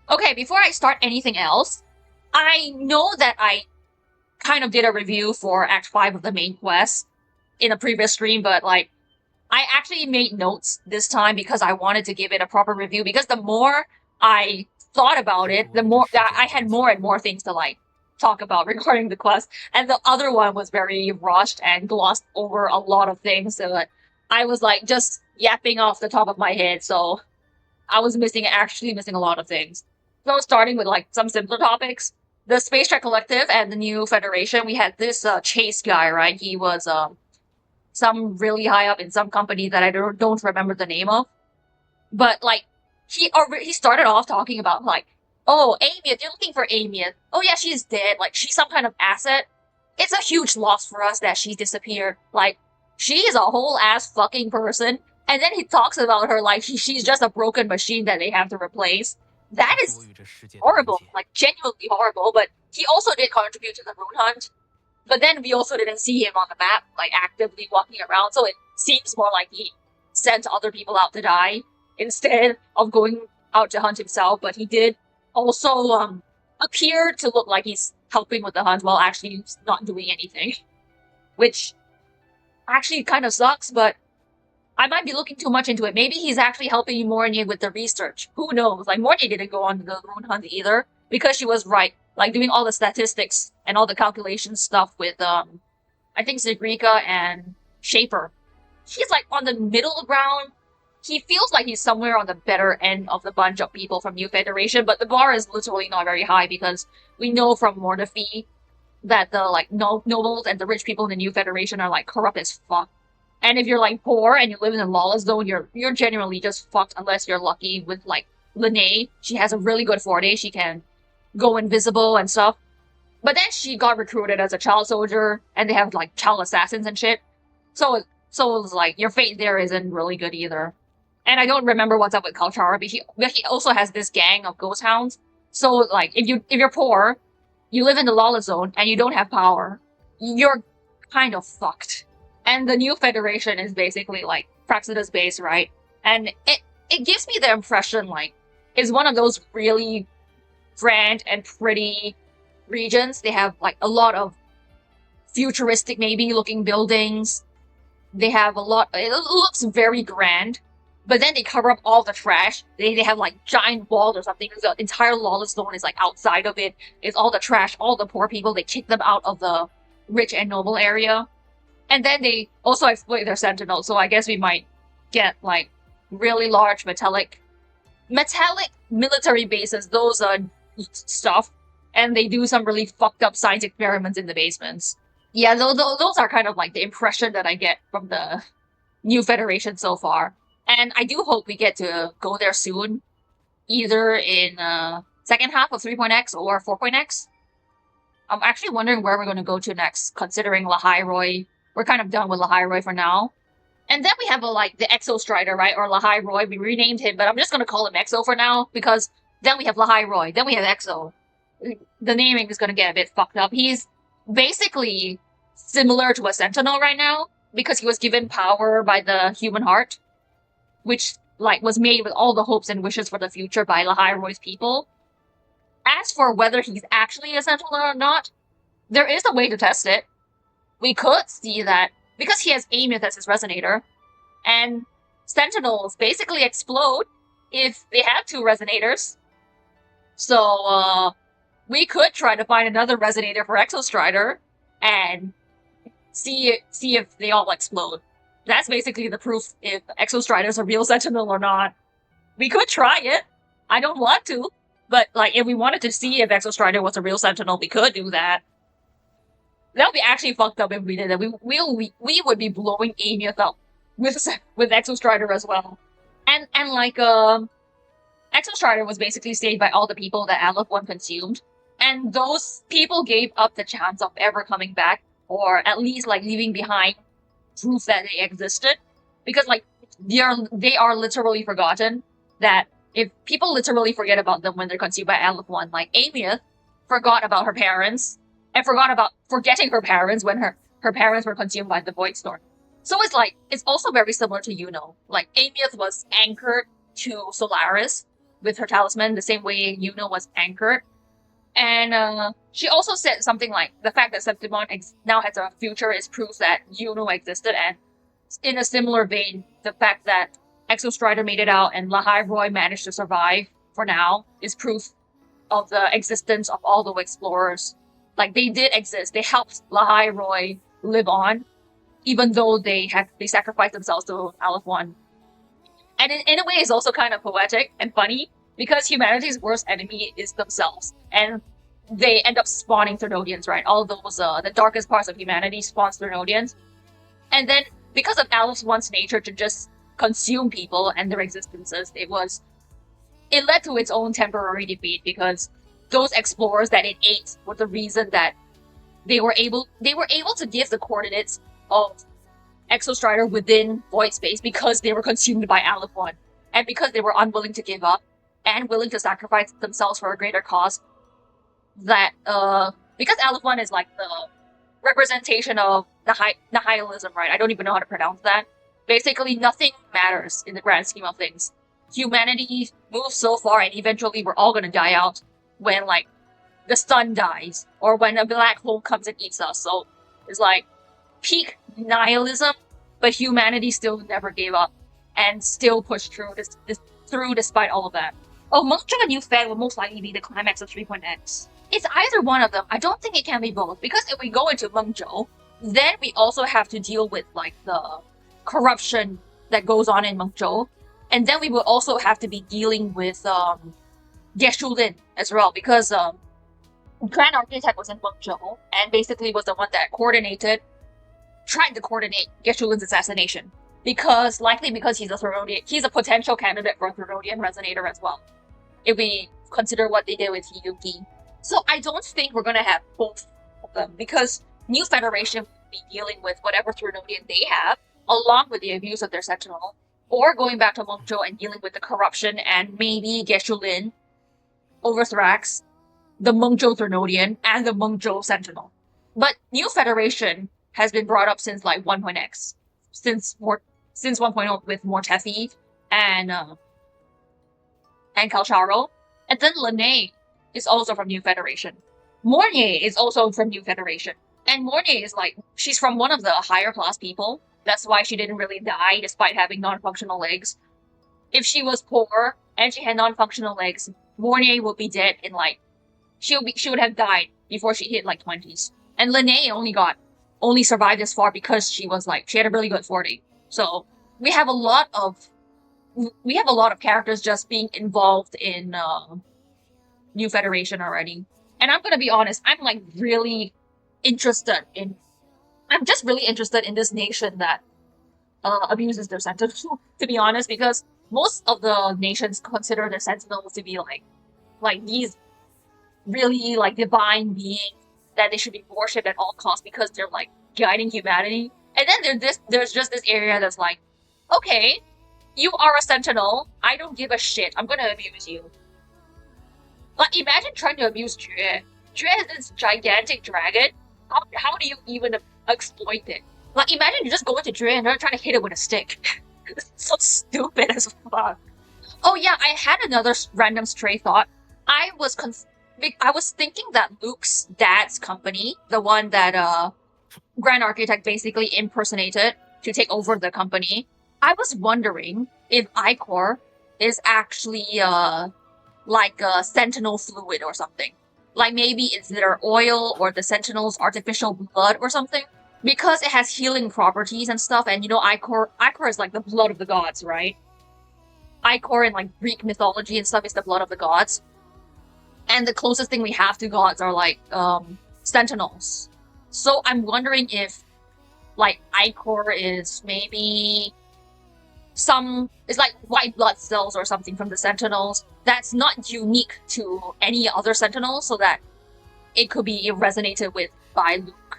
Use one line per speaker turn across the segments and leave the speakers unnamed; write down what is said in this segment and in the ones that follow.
Okay, before I start anything else, I know that I kind of did a review for Act 5 of the main quest in a previous stream, but like, I actually made notes this time because I wanted to give it a proper review because the more I thought about it, the more that I had more and more things to like talk about regarding the quest. And the other one was very rushed and glossed over a lot of things. So I was like just yapping off the top of my head. So I was actually missing a lot of things. So starting with like some simpler topics, the Space Trek Collective and the new Federation, we had this Chase guy, right? He was some really high up in some company that I don't remember the name of. But like he started off talking about like, oh, Amy, you're looking for Amy. Oh yeah, she's dead. Like she's some kind of asset. It's a huge loss for us that she disappeared. Like she is a whole ass fucking person. And then he talks about her like she's just a broken machine that they have to replace. That is horrible, like genuinely horrible. But he also did contribute to the Moon Hunt. But then we also didn't see him on the map, like actively walking around. So it seems more like he sent other people out to die instead of going out to hunt himself. But he did also appear to look like he's helping with the hunt while actually not doing anything, which actually kind of sucks. But I might be looking too much into it. Maybe he's actually helping Morny with the research. Who knows? Like Morny didn't go on the moon hunt either because she was right, like doing all the statistics and all the calculation stuff with I think Zigrika and Shaper. He's like on the middle ground. He feels like he's somewhere on the better end of the bunch of people from New Federation, but the bar is literally not very high because we know from Mortefi that the like nobles and the rich people in the New Federation are like corrupt as fuck. And if you're like poor and you live in a lawless zone, you're generally just fucked unless you're lucky with like Lene. She has a really good forte. She can go invisible and stuff. But then she got recruited as a child soldier, and they have like child assassins and shit. So it's like your fate there isn't really good either. And I don't remember what's up with Kalchara, but he also has this gang of ghost hounds. So like if you're poor, you live in the lawless zone and you don't have power, you're kind of fucked. And the new federation is basically like Praxidus base, right? And it gives me the impression like it's one of those really grand and pretty regions. They have like a lot of futuristic maybe looking buildings. They have a lot it looks very grand. But then they cover up all the trash. They have like giant walls or something. The entire lawless zone is like outside of it. It's all the trash, all the poor people. They kick them out of the rich and noble area. And then they also exploit their sentinels, so I guess we might get like really large metallic military bases, those stuff, and they do some really fucked up science experiments in the basements. Yeah, those are kind of like the impression that I get from the new Federation so far. And I do hope we get to go there soon, either in second half of 3.x or 4.x. I'm actually wondering where we're going to go to next, considering Lahai. We're kind of done with Lahai for now. And then we have like the Exo Strider, right? Or Lahai. We renamed him, but I'm just going to call him Exo for now, because then we have Lahai. Then we have Exo. The naming is going to get a bit fucked up. He's basically similar to a Sentinel right now, because he was given power by the human heart, which like was made with all the hopes and wishes for the future by Lahai people. As for whether he's actually a Sentinel or not, there is a way to test it. We could see that because he has Amyth as his resonator, and Sentinels basically explode if they have two resonators. So we could try to find another resonator for Exostrider and see if they all explode. That's basically the proof if Exostrider is a real Sentinel or not. We could try it. I don't want to, but like if we wanted to see if Exostrider was a real Sentinel, we could do that. That would be actually fucked up if we did that. We would be blowing Amyth up with Exostrider as well. And like Exostrider was basically saved by all the people that Aleph 1 consumed. And those people gave up the chance of ever coming back, or at least like leaving behind proof that they existed. Because like they are literally forgotten. That if people literally forget about them when they're consumed by Aleph 1, like Amyth forgot about her parents, and forgot about forgetting her parents when her parents were consumed by the Void Storm. So it's like, it's also very similar to Like, Amyth was anchored to Solaris, with her talisman, the same way Yuno was anchored. And she also said something like the fact that Septimon now has a future is proof that Yuno existed, and in a similar vein, the fact that Exo Strider made it out and Lahai Roy managed to survive for now is proof of the existence of all the explorers. Like, they did exist. They helped Lahai Roy live on, even though they sacrificed themselves to Aleph One. And in a way, it's also kind of poetic and funny, because humanity's worst enemy is themselves. And they end up spawning Threnodians, right? All those, the darkest parts of humanity spawns Threnodians. And then, because of Aleph One's nature to just consume people and their existences, it led to its own temporary defeat, because those explorers that it ate were the reason that they were able to give the coordinates of Exo Strider within void space, because they were consumed by Aleph One, and because they were unwilling to give up and willing to sacrifice themselves for a greater cause. That because Aleph One is like the representation of nihilism, right? I don't even know how to pronounce that. Basically, nothing matters in the grand scheme of things. Humanity moves so far, and eventually we're all gonna die out when, like, the sun dies, or when a black hole comes and eats us. So it's like peak nihilism, but humanity still never gave up and still pushed through despite all of that. Oh, Mengzhou and New Fed will most likely be the climax of 3.x. It's either one of them. I don't think it can be both, because if we go into Mengzhou, then we also have to deal with, like, the corruption that goes on in Mengzhou, and then we will also have to be dealing with Geshu-Lin as well, because Grand Architect was in Mengzhou and basically was the one that tried to coordinate Geshu-Lin's assassination, likely because he's a potential candidate for a Thenodian Resonator as well, if we consider what they did with Tiyuji. So I don't think we're gonna have both of them, because New Federation will be dealing with whatever Thenodian they have, along with the abuse of their Sentinel, or going back to Mengzhou and dealing with the corruption, and maybe Geshu-Lin overthrax the Mengzhou Thenodian and the Mengzhou Sentinel. But New Federation has been brought up since, like, 1.x, since 1.0 with Mortefi and Calcharo, and then Lene is also from New Federation. Mornier is also from New Federation, and Mornier is like, she's from one of the higher class people. That's why she didn't really die despite having non-functional legs. If she was poor and she had non-functional legs, Mornier would be dead in, like, she would have died before she hit, like, 20s. And Lene only survived this far because she had a really good 40. So we have a lot of characters just being involved in New Federation already. And I'm gonna be honest, I'm really interested in this nation that abuses their sentinels, to be honest, because most of the nations consider their sentinels to be like these really, like, divine beings that they should be worshipped at all costs, because they're, like, guiding humanity. And then there's just this area that's like, okay, you are a sentinel, I don't give a shit, I'm gonna abuse you. Like, imagine trying to abuse Jue. Jue is this gigantic dragon. How do you even exploit it? Like, imagine you just go into Jue and they're trying to hit it with a stick. It's so stupid as fuck. Oh yeah, I had another random stray thought. I was thinking that Luke's dad's company, the one that Grand Architect basically impersonated to take over the company, I was wondering if Ichor is actually like a sentinel fluid or something. Like, maybe it's their oil or the sentinel's artificial blood or something. Because it has healing properties and stuff, and, you know, Ichor is like the blood of the gods, right? Ichor in, like, Greek mythology and stuff is the blood of the gods. And the closest thing we have to gods are, like, sentinels. So I'm wondering if, like, Ichor is maybe it's like white blood cells or something from the sentinels that's not unique to any other sentinel, so that it could be resonated with by Luke.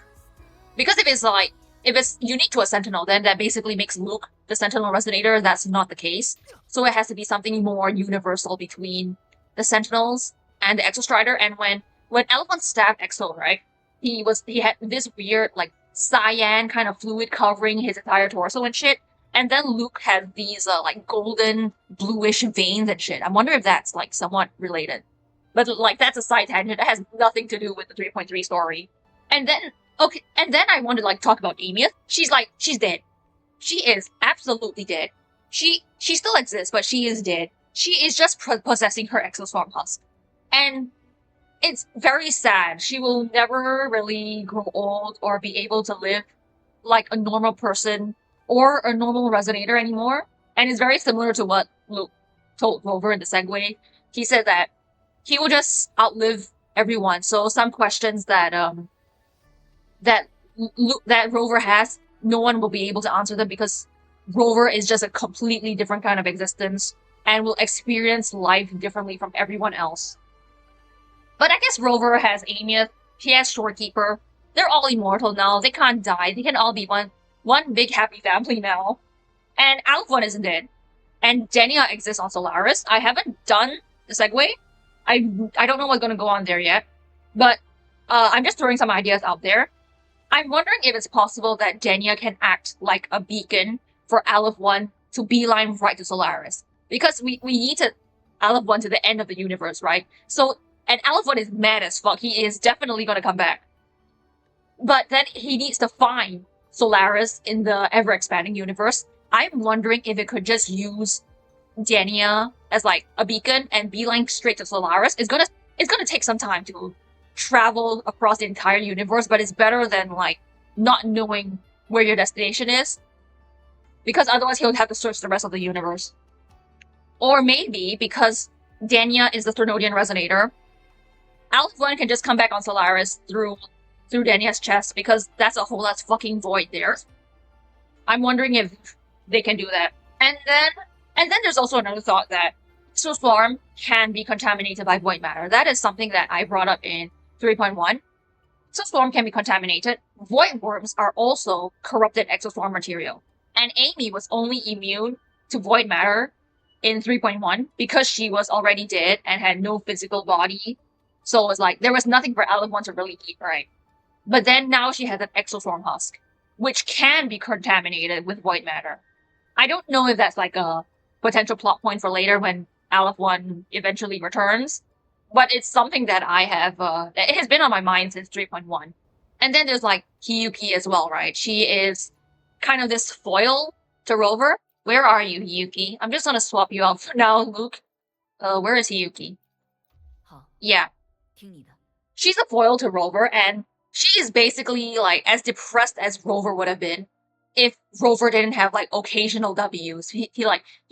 Because if it's unique to a sentinel, then that basically makes Luke the sentinel resonator. That's not the case. So it has to be something more universal between the sentinels and the Exo Strider. And when Elephant stabbed Exo, right, he had this weird, like, cyan kind of fluid covering his entire torso and shit. And then Luke has these like golden bluish veins and shit. I wonder if that's like somewhat related. But like that's a side tangent. That has nothing to do with the 3.3 story. And then I want to like talk about Amy. She's dead. She is absolutely dead. She still exists, but she is dead. She is just possessing her exoswarm husk. And it's very sad. She will never really grow old or be able to live like a normal person or a normal resonator anymore. And it's very similar to what Luke told Rover in the segue. He said that he will just outlive everyone. So some questions that that Rover has, no one will be able to answer them because Rover is just a completely different kind of existence and will experience life differently from everyone else. But I guess Rover has Amy, he has Shorekeeper. They're all immortal now. They can't die. They can all be one big happy family now. And Alpha 1 isn't dead. And Denia exists on Solaris. I haven't done the segue. I don't know what's going to go on there yet. But I'm just throwing some ideas out there. I'm wondering if it's possible that Denia can act like a beacon for Aleph 1 to beeline right to Solaris. Because we yeeted Aleph 1 to the end of the universe, right? So, and Aleph 1 is mad as fuck. He is definitely going to come back. But then he needs to find Solaris in the ever-expanding universe. I'm wondering if it could just use Denia as like a beacon and beeline straight to Solaris. It's gonna take some time to travel across the entire universe, but it's better than like not knowing where your destination is. Because otherwise he'll have to search the rest of the universe. Or maybe because Denia is the Ternodian resonator, Aleph 1 can just come back on Solaris through Denia's chest because that's a whole ass fucking void there. I'm wondering if they can do that. And then there's also another thought that exoswarm can be contaminated by void matter. That is something that I brought up in 3.1. Exoswarm can be contaminated. Void worms are also corrupted exoswarm material. And Amy was only immune to void matter in 3.1 because she was already dead and had no physical body. So it was like, there was nothing for Aleph 1 to really eat, right? But then now she has an exoswarm husk, which can be contaminated with void matter. I don't know if that's like a potential plot point for later when Aleph 1 eventually returns, but it's something that I have, it has been on my mind since 3.1. And then there's like Hiyuki as well, right? She is kind of this foil to Rover. Where are you, Hiyuki? I'm just gonna swap you out for now, Luke. Where is Hiyuki? Yeah. She's a foil to Rover, and she is basically like as depressed as Rover would have been if Rover didn't have like occasional W's. He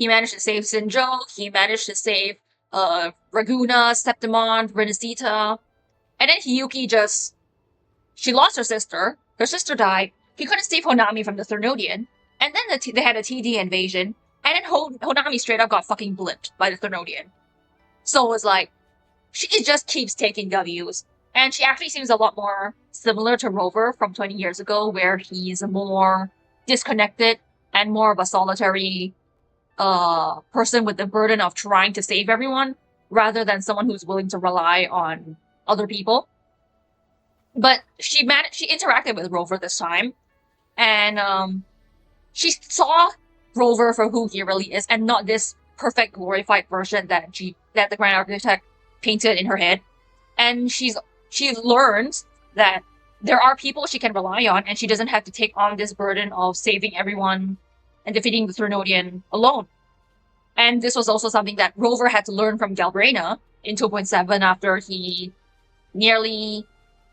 managed to save Sinjo, he managed to save Raguna, Septimon, Renacita, and then Hiyuki she lost her sister died, he couldn't save Honami from the Ternodian, and then they had a TD invasion, and then Honami straight up got fucking blipped by the Ternodian. So it was like, she just keeps taking W's. And she actually seems a lot more similar to Rover from 20 years ago, where he's more disconnected and more of a solitary person with the burden of trying to save everyone, rather than someone who's willing to rely on other people. But she interacted with Rover this time, and she saw Rover for who he really is, and not this perfect glorified version that the Grand Architect painted in her head. And she learns that there are people she can rely on, and she doesn't have to take on this burden of saving everyone and defeating the Ternodian alone. And this was also something that Rover had to learn from Galbraina in 2.7 after he nearly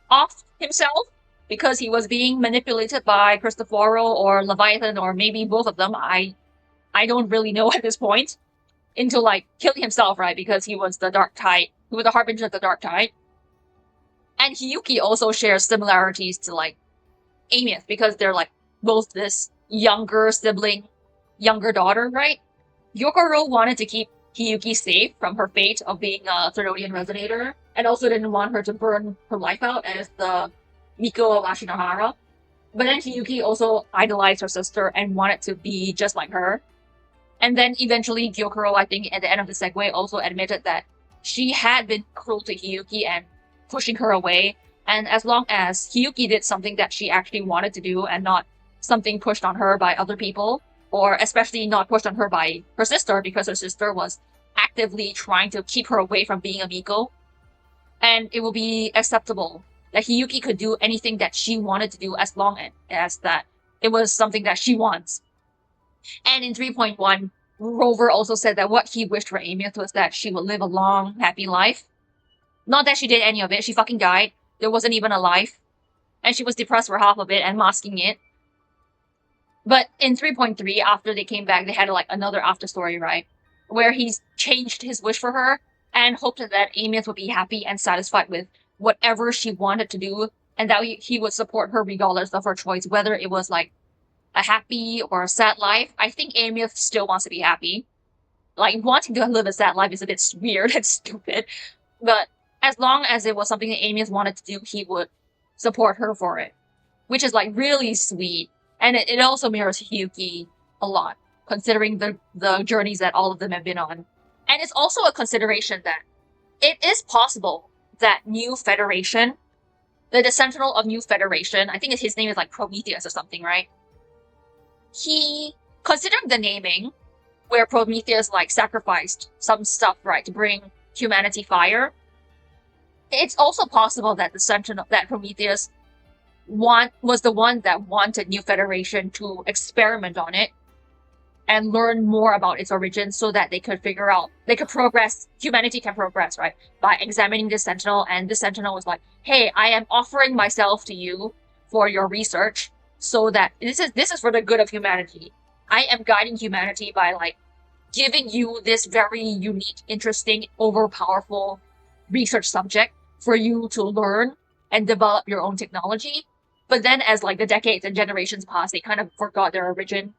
offed himself because he was being manipulated by Cristoforo or Leviathan, or maybe both of them. I don't really know at this point. Into like killing himself, right? Because he was the Dark Tide. He was the Harbinger of the Dark Tide. And Hiyuki also shares similarities to like Amieth because they're like both this younger sibling, younger daughter, right? Gyokuro wanted to keep Hiyuki safe from her fate of being a Ternodian resonator, and also didn't want her to burn her life out as the Miko of Ashinohara. But then Hiyuki also idolized her sister and wanted to be just like her. And then eventually Gyokuro, I think at the end of the segue, also admitted that she had been cruel to Hiyuki and pushing her away. And as long as Hiyuki did something that she actually wanted to do and not something pushed on her by other people, or especially not pushed on her by her sister, because her sister was actively trying to keep her away from being a Miko. And it will be acceptable that Hiyuki could do anything that she wanted to do as long as that it was something that she wants. And in 3.1, Rover also said that what he wished for Amyth was that she would live a long, happy life. Not that she did any of it, she fucking died. There wasn't even a life. And she was depressed for half of it and masking it. But in 3.3, after they came back, they had like another after story, right? Where he's changed his wish for her and hoped that Amyth would be happy and satisfied with whatever she wanted to do, and that he would support her regardless of her choice, whether it was like a happy or a sad life. I think Amyth still wants to be happy. Like, wanting to live a sad life is a bit weird and stupid, but as long as it was something that Amyth wanted to do, he would support her for it, which is like really sweet. And it also mirrors Hiyuki a lot, considering the journeys that all of them have been on. And it's also a consideration that it is possible that New Federation, the Sentinel of New Federation, I think his name is like Prometheus or something, right? He, considering the naming, where Prometheus like sacrificed some stuff, right, to bring humanity fire, it's also possible that the Sentinel, that Prometheus was the one that wanted New Federation to experiment on it and learn more about its origin so that they could figure out, they could progress, humanity can progress, right? By examining this Sentinel, and this Sentinel was like, hey, I am offering myself to you for your research so that this is for the good of humanity. I am guiding humanity by like giving you this very unique, interesting, overpowerful research subject for you to learn and develop your own technology. But then as like the decades and generations passed, they kind of forgot their origin.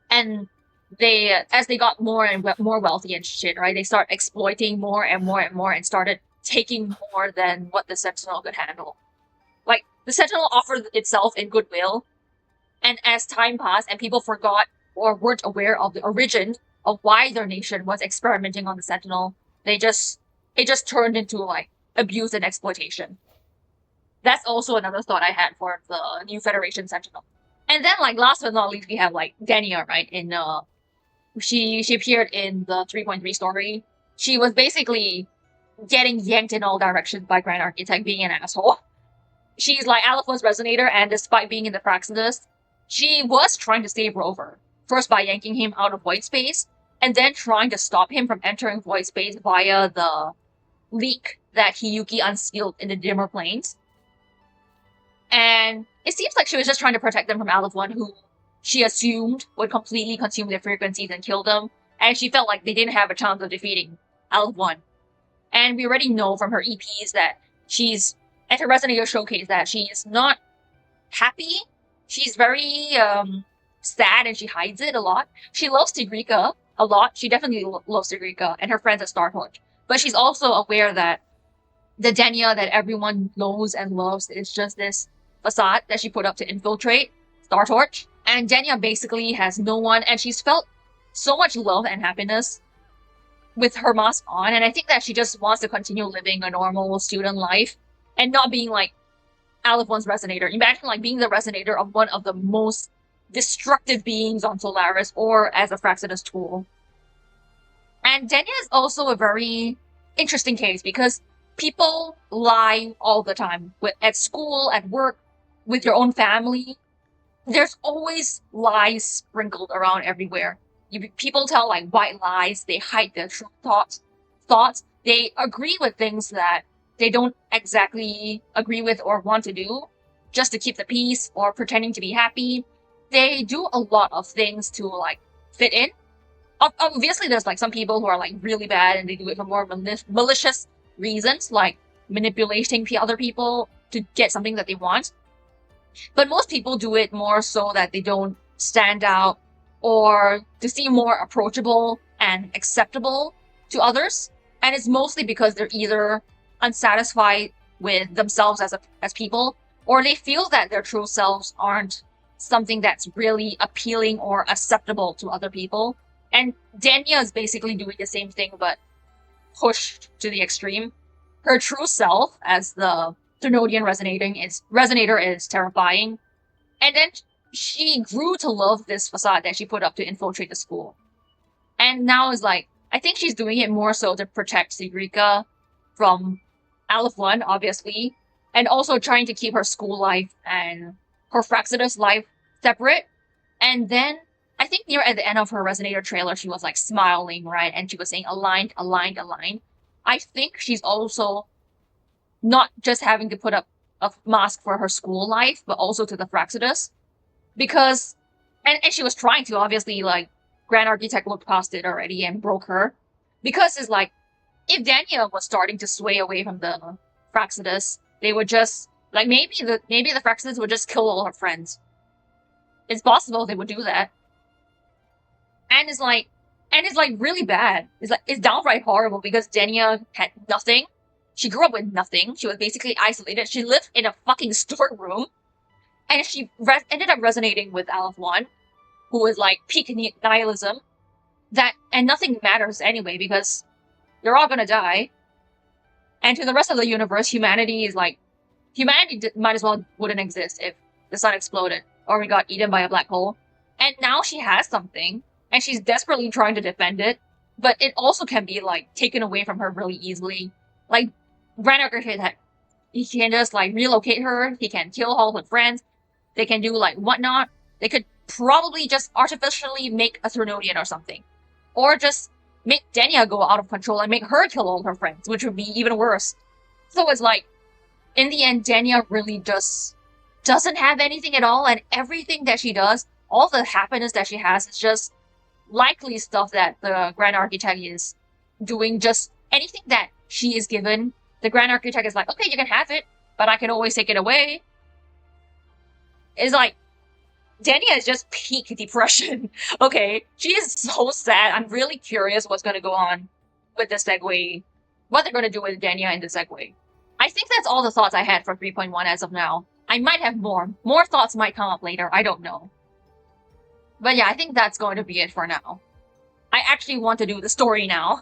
And as they got more and more wealthy and shit, right, they start exploiting more and more and more and started taking more than what the Sentinel could handle. Like, the Sentinel offered itself in goodwill, and as time passed and people forgot or weren't aware of the origin of why their nation was experimenting on the Sentinel, it just turned into like abuse and exploitation. That's also another thought I had for the New Federation Sentinel. And then, like, last but not least, we have like Dania, right? In she appeared in the 3.3 story. She was basically getting yanked in all directions by Grand Architect being an asshole. She's like Alipha's resonator, and despite being in the Praxidus, she was trying to save Rover. First by yanking him out of void space, and then trying to stop him from entering void space via the leak that Hiyuki unsealed in the dimmer planes. And it seems like she was just trying to protect them from Aleph 1, who she assumed would completely consume their frequencies and kill them, and she felt like they didn't have a chance of defeating Aleph 1. And we already know from her EPs that she's, at her Resonator showcase, that she's not happy. She's very sad, and she hides it a lot. She loves Tigrika a lot. She definitely loves Tigrika and her friends at Startorch. But she's also aware that the Dania that everyone knows and loves is just this facade that she put up to infiltrate Startorch. And Dania basically has no one, and she's felt so much love and happiness with her mask on, and I think that she just wants to continue living a normal student life and not being like Aleph 1's Resonator. Imagine like being the Resonator of one of the most destructive beings on Solaris, or as a Praxidus tool. And Dania is also a very interesting case because people lie all the time. At school, at work, with your own family. There's always lies sprinkled around everywhere. People tell like white lies, they hide their true thoughts. They agree with things that they don't exactly agree with or want to do, just to keep the peace or pretending to be happy. They do a lot of things to like fit in. Obviously there's like some people who are like really bad and they do it for more malicious reasons, like manipulating other people to get something that they want. But most people do it more so that they don't stand out or to seem more approachable and acceptable to others. And it's mostly because they're either unsatisfied with themselves as people, or they feel that their true selves aren't something that's really appealing or acceptable to other people. And Dania is basically doing the same thing, but pushed to the extreme. Her true self, as the Ternodian Resonator, is terrifying. And then she grew to love this facade that she put up to infiltrate the school. And now is like, I think she's doing it more so to protect Sigrika from Aleph 1, obviously, and also trying to keep her school life and her Fraxidus life separate. And then I think near at the end of her Resonator trailer, she was like smiling, right? And she was saying aligned, aligned, aligned. I think she's also not just having to put up a mask for her school life, but also to the Fraxidus. Because, and she was trying to, obviously, like, Grand Architect looked past it already and broke her. Because it's like, if Dania was starting to sway away from the Fraxidus, they would just, like, maybe the Fraxidus would just kill all her friends. It's possible they would do that. And it's like really bad. It's downright horrible because Dania had nothing. She grew up with nothing. She was basically isolated. She lived in a fucking storeroom. And she ended up resonating with Aleph 1, who was like peak nihilism. And nothing matters anyway because they're all gonna die. And to the rest of the universe, humanity might as well wouldn't exist if the sun exploded or we got eaten by a black hole. And now she has something, and she's desperately trying to defend it, but it also can be like taken away from her really easily. Like, Grand Architect, he can just like relocate her, he can kill all her friends, they can do like whatnot. They could probably just artificially make a Thrunodian or something. Or just make Dania go out of control and make her kill all her friends, which would be even worse. So it's like, in the end, Dania really just doesn't have anything at all, and everything that she does, all the happiness that she has, is just likely stuff that the Grand Architect is doing. Just anything that she is given, the Grand Architect is like, okay, you can have it, but I can always take it away. It's like, Dania is just peak depression. Okay, she is so sad. I'm really curious what's going to go on with the segue, what they're going to do with Dania in the segue. I think that's all the thoughts I had for 3.1 as of now. I might have more. More thoughts might come up later, I don't know. But yeah, I think that's going to be it for now. I actually want to do the story now.